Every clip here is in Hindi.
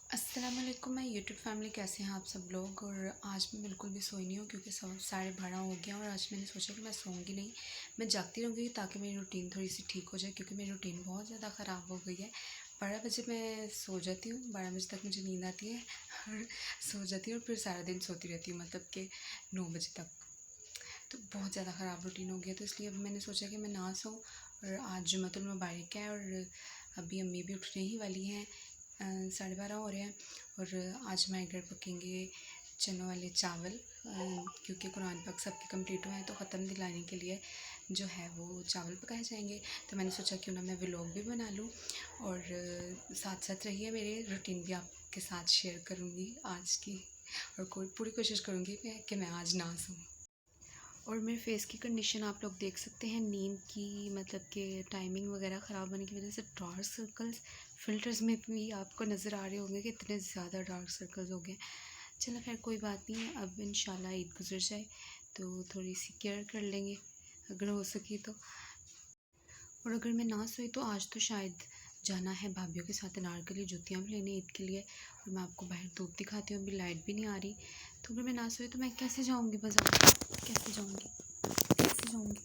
अस्सलामुअलैकुम मैं यूट्यूब फैमिली, कैसे हैं आप सब लोग। और आज मैं बिल्कुल भी सोई नहीं हूँ क्योंकि सब 12:30 हो गया और आज मैंने सोचा कि मैं सोऊंगी नहीं, मैं जागती रहूँगी ताकि मेरी रूटीन थोड़ी सी ठीक हो जाए क्योंकि मेरी रूटीन बहुत ज़्यादा ख़राब हो गई है। 12 बजे मैं सो जाती हूँ, 12 बजे तक मुझे नींद आती है और सो जाती हूँ और फिर सारा दिन सोती रहती हूँ, मतलब कि 9 बजे तक। तो बहुत ज़्यादा ख़राब रूटीन हो गया, तो इसलिए अब मैंने सोचा कि मैं ना सोऊं। और आज जुम्मतुल मुबारक है और अभी अम्मी भी उठने ही वाली हैं, 12:30 हो रहे हैं। और आज हमारे घर पकेंगे चनों वाले चावल, क्योंकि कुरान पाक सबके कंप्लीट हुए हैं तो ख़त्म दिलाने के लिए जो है वो चावल पकाए जाएंगे। तो मैंने सोचा क्यों ना मैं व्लॉग भी बना लूँ और साथ साथ रहिए, मेरे रूटीन भी आपके साथ शेयर करूँगी आज की। और पूरी कोशिश करूँगी कि मैं आज ना सोऊं। और मेरे फेस की कंडीशन आप लोग देख सकते हैं, नींद की मतलब कि टाइमिंग वगैरह ख़राब होने की वजह से डार्क सर्कल्स फ़िल्टर्स में भी आपको नज़र आ रहे होंगे कि इतने ज़्यादा डार्क सर्कल्स हो गए। चलो खैर कोई बात नहीं है, अब इंशाल्लाह ईद गुजर जाए तो थोड़ी सी केयर कर लेंगे अगर हो सके तो। और अगर मैं ना सोई तो आज तो शायद जाना है भाभीियों के साथ अनारकली जूतियाँ भी लेने ईद के लिए। और मैं आपको बाहर धूप दिखाती हूँ, अभी लाइट भी नहीं आ रही। तो अगर मैं ना सोई तो मैं कैसे जाऊँगी बाज़ार, कैसे जाऊँगी, कैसे जाऊँगी।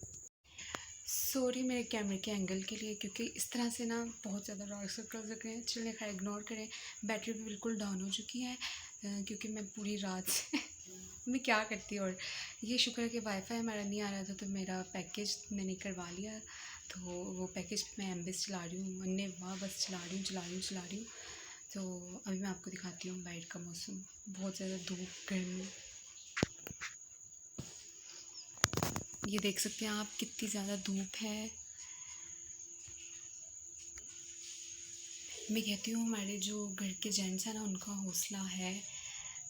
सॉरी मेरे कैमरे के एंगल के लिए, क्योंकि इस तरह से ना बहुत ज़्यादा डार्क सर्कल्स लग रहे हैं। चलिए खैर इग्नोर करें। बैटरी भी बिल्कुल डाउन हो चुकी है क्योंकि मैं पूरी रात से मैं क्या करती। और ये शुक्र है कि वाईफाई हमारा नहीं आ रहा था, तो मेरा पैकेज मैंने करवा लिया। तो वो पैकेज मैं एमबीएस चला रही हूँ, अन्य वाह बस चला रही हूँ। तो अभी मैं आपको दिखाती हूँ बाहर का मौसम। बहुत ज़्यादा धूप, गर्मी, ये देख सकते हैं आप कितनी ज़्यादा धूप है। मैं कहती हूँ हमारे जो घर के जेंट्स हैं ना, उनका हौसला है।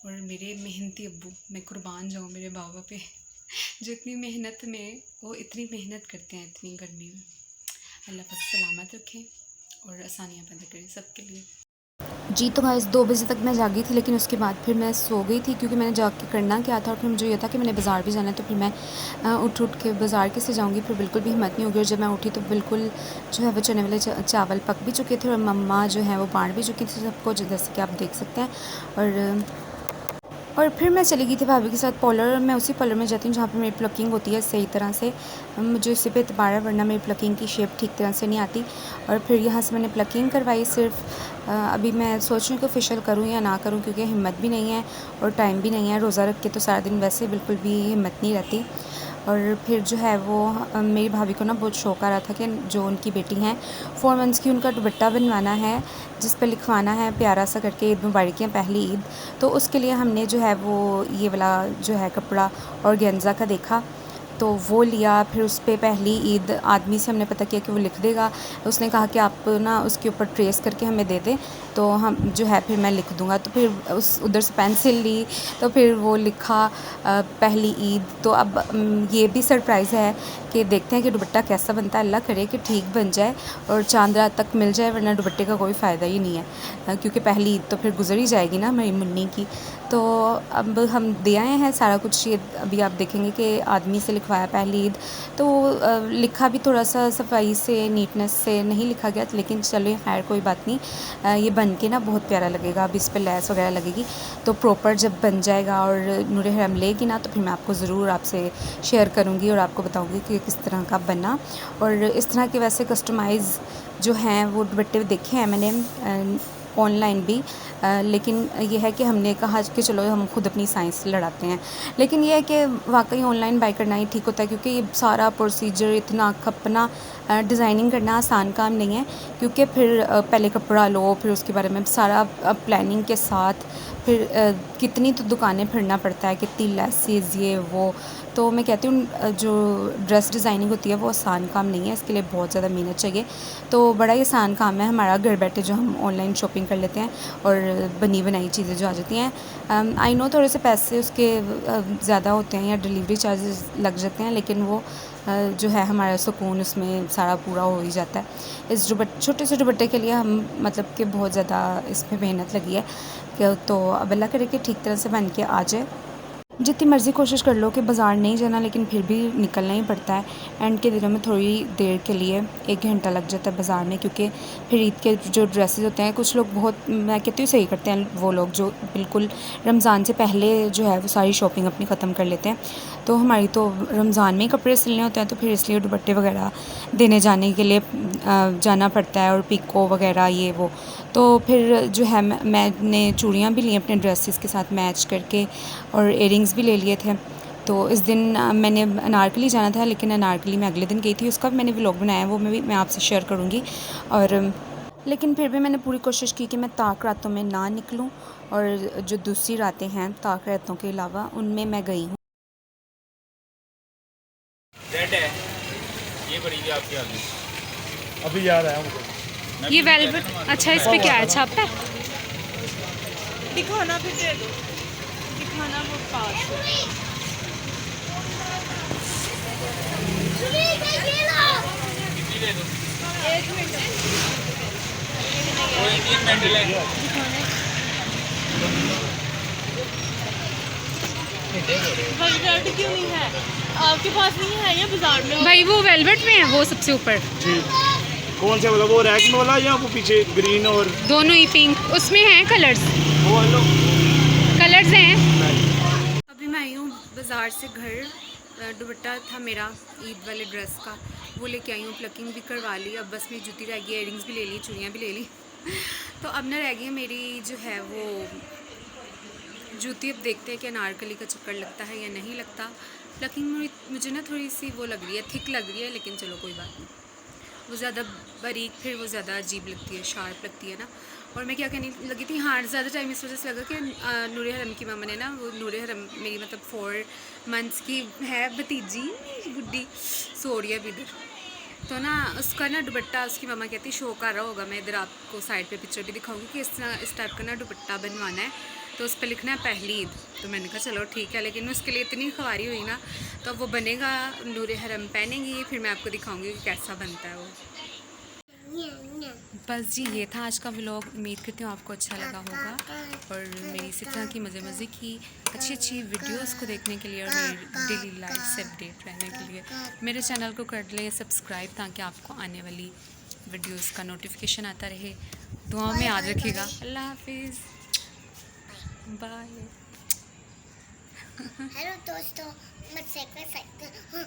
और मेरे मेहनती अब्बू, मैं कुर्बान जाऊँ मेरे बाबा पे जो इतनी मेहनत में वो इतनी मेहनत करते हैं इतनी गर्मी में। अल्लाह पाक सलामत रखे और आसानियाँ पैदा करें सबके लिए। जी तो गाइस 2 बजे तक मैं जागी थी, लेकिन उसके बाद फिर मैं सो गई थी क्योंकि मैंने जाग के करना क्या था। और फिर मुझे ये था कि मैंने बाज़ार भी जाना है, तो फिर मैं उठ के बाज़ार कैसे जाऊँगी। फिर बिल्कुल भी हिम्मत नहीं होगी। और जब मैं उठी तो बिल्कुल जो है वो चने वाले चावल पक भी चुके थे और मम्मा जो है वो बाँट भी चुकी थी सबको, जैसे कि आप देख सकते हैं। और फिर मैं चली गई थी भाभी के साथ पार्लर। मैं उसी पार्लर में जाती हूँ जहाँ पे मेरी प्लकिंग होती है सही तरह से। मुझे उसी पे एतबार है, वरना मेरी प्लकिंग की शेप ठीक तरह से नहीं आती। और फिर यहाँ से मैंने प्लकिंग करवाई सिर्फ। अभी मैं सोच रही हूँ कि फेशियल करूँ या ना करूँ, क्योंकि हिम्मत भी नहीं है और टाइम भी नहीं है। रोज़ा रख के तो सारा दिन वैसे बिल्कुल भी हिम्मत नहीं रहती। और फिर जो है वो मेरी भाभी को ना बहुत शौक आ रहा था कि जो उनकी बेटी हैं 4 मंथ्स की, उनका दुपट्टा बनवाना है जिस पर लिखवाना है प्यारा सा करके ईद मुबारक है पहली ईद। तो उसके लिए हमने जो है वो ये वाला जो है कपड़ा और गेंजा का देखा, तो वो लिया। फिर उस पर पहली ईद आदमी से हमने पता किया कि वो लिख देगा। उसने कहा कि आप ना उसके ऊपर ट्रेस करके हमें दे दें तो हम जो है फिर मैं लिख दूँगा। तो फिर उस उधर से पेंसिल ली तो फिर वो लिखा पहली ईद। तो अब ये भी सरप्राइज़ है कि देखते हैं कि दुपट्टा कैसा बनता है। अल्लाह करे कि ठीक बन जाए और चांद रात तक मिल जाए, वरना दुपट्टे का कोई फ़ायदा ही नहीं है क्योंकि पहली ईद तो फिर गुजर ही जाएगी ना मेरी मुन्नी की। तो अब हम दे आए हैं सारा कुछ। ये अभी आप देखेंगे कि आदमी से लिखवाया पहली ईद, तो लिखा भी थोड़ा सा सफाई से नीटनेस से नहीं लिखा गया, लेकिन चलो खैर कोई बात नहीं। ये बन के ना बहुत प्यारा लगेगा। अब इस पर लैस वगैरह लगेगी तो प्रॉपर जब बन जाएगा और नूरे हरम लेगी ना, तो फिर मैं आपको ज़रूर आपसे शेयर करूँगी और आपको बताऊँगी कि किस तरह का बना। और इस तरह के वैसे कस्टमाइज़ जो हैं वो दुपट्टे देखे हैं मैंने ऑनलाइन भी, लेकिन ये है कि हमने कहा कि चलो हम खुद अपनी साइंस लड़ाते हैं। लेकिन ये है कि वाकई ऑनलाइन बाई करना ही ठीक होता है, क्योंकि ये सारा प्रोसीजर इतना खपना डिज़ाइनिंग करना आसान काम नहीं है। क्योंकि फिर पहले कपड़ा लो, फिर उसके बारे में सारा प्लानिंग के साथ फिर कितनी तो दुकानें फिरना पड़ता है, कितनी लेसेस ये वो। तो मैं कहती हूँ जो ड्रेस डिज़ाइनिंग होती है वो आसान काम नहीं है, इसके लिए बहुत ज़्यादा मेहनत चाहिए। तो बड़ा ही आसान काम है हमारा, घर बैठे जो हम ऑनलाइन शॉपिंग कर लेते हैं और बनी बनाई चीज़ें जो आ जाती हैं। आई नो थोड़े से पैसे उसके ज़्यादा होते हैं या डिलीवरी चार्जेस लग जाते हैं, लेकिन वो जो है हमारा सुकून उसमें सारा पूरा हो ही जाता है। इस छोटे से दुपट्टे के लिए हम मतलब कि बहुत ज़्यादा इसमें मेहनत लगी है तो अब अल्लाह करे कि ठीक तरह से बन के आ जाए। जितनी मर्ज़ी कोशिश कर लो कि बाज़ार नहीं जाना, लेकिन फिर भी निकलना ही पड़ता है। एंड के दिनों में थोड़ी देर के लिए 1 घंटा लग जाता है बाज़ार में, क्योंकि फिर ईद के जो ड्रेसेस होते हैं, कुछ लोग बहुत, मैं कहती हूँ सही करते हैं वो लोग जो बिल्कुल रमज़ान से पहले जो है वो सारी शॉपिंग अपनी ख़त्म कर लेते हैं। तो हमारी तो रमज़ान में ही कपड़े सिलने होते हैं, तो फिर इसलिए दुपट्टे वगैरह देने जाने के लिए जाना पड़ता है, और पिको वगैरह ये वो। तो फिर जो है मैंने चूड़ियाँ भी ली अपने ड्रेसेस के साथ मैच करके, और इयरिंग्स भी ले लिए थे। तो इस दिन मैंने अनारकली जाना था, लेकिन अनारकली मैं अगले दिन गई थी, उसका भी मैंने व्लॉग बनाया, वो मैं आपसे शेयर करूँगी। और लेकिन फिर भी मैंने पूरी कोशिश की कि मैं ताक रातों में ना निकलूं, और जो दूसरी रातें हैं ताक रातों के अलावा, उनमें मैं गई हूँ। रेड है ये बड़ी भी आपके आगे अभी याद आया मुझे। ये वेलवेट, अच्छा इस पे क्या है छापा है? दिखाना फिर दे दो, दिखाना वो पास कितनी दे दो? 1 मिनट वो इंडियन मैंडल है। वेलवेट क्यों नहीं है आपके पास? नहीं है या बाजार में? भाई वो वेलवेट में है, वो सबसे ऊपर। जी कौन से वाला, वो रैक में वाला या वो पीछे ग्रीन और दोनों ही पिंक, उसमें हैं कलर्स, वो वाला? कलर्स हैं। अभी मैं आई हूँ बाज़ार से घर, दुपट्टा था मेरा ईद वाले ड्रेस का, वो लेके आई हूँ, प्लकिंग भी करवा ली। अब बस मेरी जूती रह गई, इयरिंग्स भी ले ली, चूड़ियाँ भी ले ली। तो अब ना रह गई है मेरी जो है वो जूती। अब देखते हैं कि अनारकली का चक्कर लगता है या नहीं लगता। प्लकिंग मुझे ना थोड़ी सी वो लग रही है, थिक लग रही है, लेकिन चलो कोई बात नहीं। वो ज़्यादा बारीक फिर वो ज़्यादा अजीब लगती है, शार्प लगती है ना। और मैं क्या कहने लगी थी, हाँ ज़्यादा टाइम इस वजह से लगा कि नूर हरम की मामा ने ना, वो नूर हरम मेरी मतलब 4 मंथ्स की है भतीजी गुड्डी, सो रही है अभी इधर। तो ना उसका ना दुपट्टा, उसकी मामा कहती शो कर रहा होगा, मैं इधर आपको साइड पे पिक्चर भी दिखाऊंगी कि इस टाइप का ना दुपट्टा बनवाना है, तो उस पर लिखना है पहली ईद। तो मैंने कहा चलो ठीक है, लेकिन उसके लिए इतनी ख्वारी हुई ना, तो अब वो बनेगा, नूर हरम पहनेंगी, फिर मैं आपको दिखाऊंगी कि कैसा बनता है वो। बस जी ये था आज का व्लॉग, उम्मीद करती हूँ आपको अच्छा लगा होगा, और मेरी इसी तरह की मज़े की अच्छी वीडियोस को देखने के लिए और मेरी डेली लाइफ से अपडेट रहने के लिए मेरे चैनल को कर लें सब्सक्राइब, ताकि आपको आने वाली वीडियोस का नोटिफिकेशन आता रहे। दुआ में याद रखिएगा। अल्लाह हाफिज़, बाय। हेलो दोस्तों, मैं सेकंड साइकिल हाँ,